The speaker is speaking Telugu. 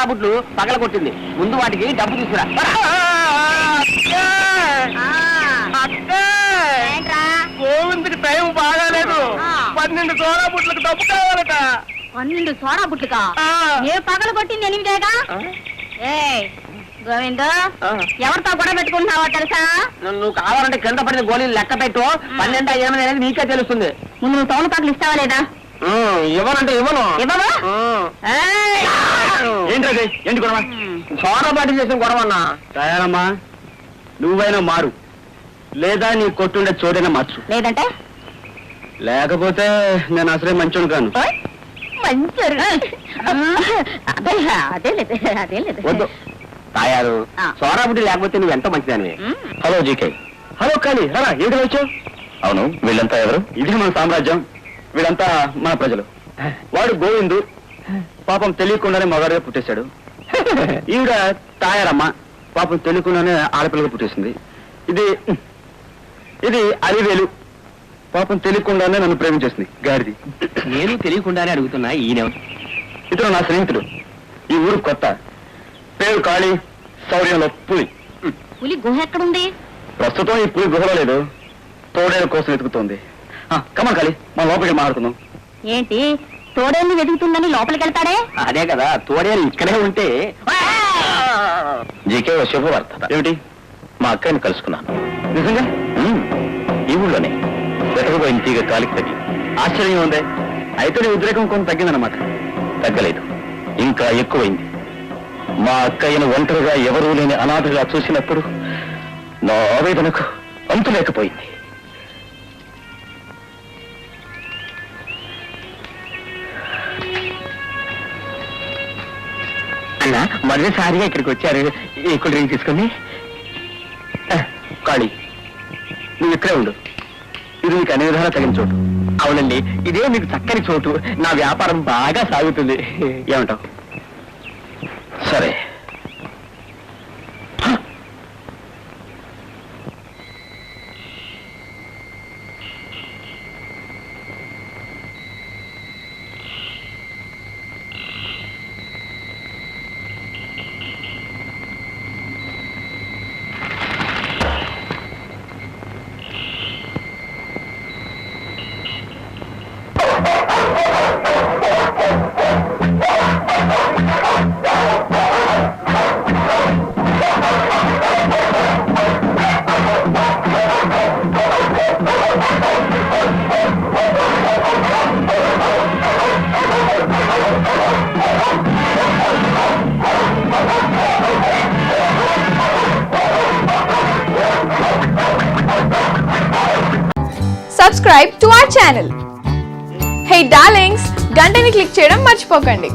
సోడా బుట్లు పగల కొట్టింది. ముందు వాటికి డబ్బు తీసుకురా. గోవిందుకి టైం బాగాలేదు. 12 సోడా బుట్లకు డబ్బు కావాలట. 12 సోడా బుట్లుకా? ఏ పగల కొట్టింది 8గా? గోవిందు, ఎవరితో గొడవ పెట్టుకుంటున్నావో తెలుసా? నువ్వు కావాలంటే కింద పడిన గోళీలు లెక్క పెట్టు. 12 8 అనేది నీకే తెలుస్తుంది. ముందు నువ్వు తోలు పగలు ఇస్తావా లేదా? ఇవ్వనంటే ఇవ్వను. ఇవ్వవా? ఏంటది? ఏంటి గొడవ? సోడా పాటి చేసిన గొడవ అన్నా. తయారమ్మా, నువ్వైనా మారు, లేదా నీ కొట్టుండే చోటైనా మార్చు. లేదంటే లేకపోతే నేను అసలే మంచోడు కాను. వద్దు తాయారు. సోడా బుట్టి లేకపోతే నువ్వు ఎంతో మంచిదానివి. Hello GK. హలో కాళీ, రా. ఏమిటి వచ్చావు? అవును, వీళ్ళంతా ఎవరు? ఇది మన సామ్రాజ్యం. వీళ్ళంతా మన ప్రజలు. వాడు గోవిందు, పాపం తెలియకుండానే మగాడిగా పుట్టేశాడు. ఈవిడ తాయారమ్మ, పాపం తెలియకుండానే ఆడపిల్లగా పుట్టేసింది. ఇది అలివేలు, పాపం తెలియకుండానే నన్ను ప్రేమించేసింది. గాడిది. నేను తెలియకుండానే అడుగుతున్నా. ఈయన ఇతను నా స్నేహితుడు. ఈ ఊరు కొత్త. పేరు కాళీ, శౌర్యంలో పులి. పులి గుహ ఎక్కడుంది? ప్రస్తుతం ఈ పులి గుహలో లేదు, తోడేల కోసం వెతుకుతోంది. కమా కాళీ, మన లోపలికి మాట్లాడుకుందాం. ఏంటి తోడేల్ని వెతుకుతుందని లోపలికి వెళ్తాడే? అదే కదా, తోడేలు ఇక్కడే ఉంటే. జీకే శుభవార్త. ఏమిటి? మా అక్కని కలుసుకున్నాను. నిజంగా? ఈ ఊళ్ళోనే. వెతకపోయిన తీగ కాలికి తగ్గి. ఆశ్చర్యం ఉందే. అయితే నీ ఉద్రేకం కొంత తగ్గిందన్నమాట. తగ్గలేదు, ఇంకా ఎక్కువైంది. మా అక్కయ్యను ఒంటరిగా ఎవరూ లేని అనాథగా చూసినప్పుడు నా ఆవేదనకు అంతు లేకపోయింది. అన్న మొదటిసారిగా ఇక్కడికి వచ్చారు. ఈ కూల్ డ్రింక్ తీసుకుని. కాళీ, నువ్వు ఇక్కడే ఉండు. ఇది నీకు అన్ని విధాలా తగిన చోటు. అవునండి, ఇదే మీకు చక్కని చోటు. నా వ్యాపారం బాగా సాగుతుంది. ఏమంటావు? సరే. Subscribe to our channel. Hey darlings, గంటని click చేయడం మర్చిపోకండి.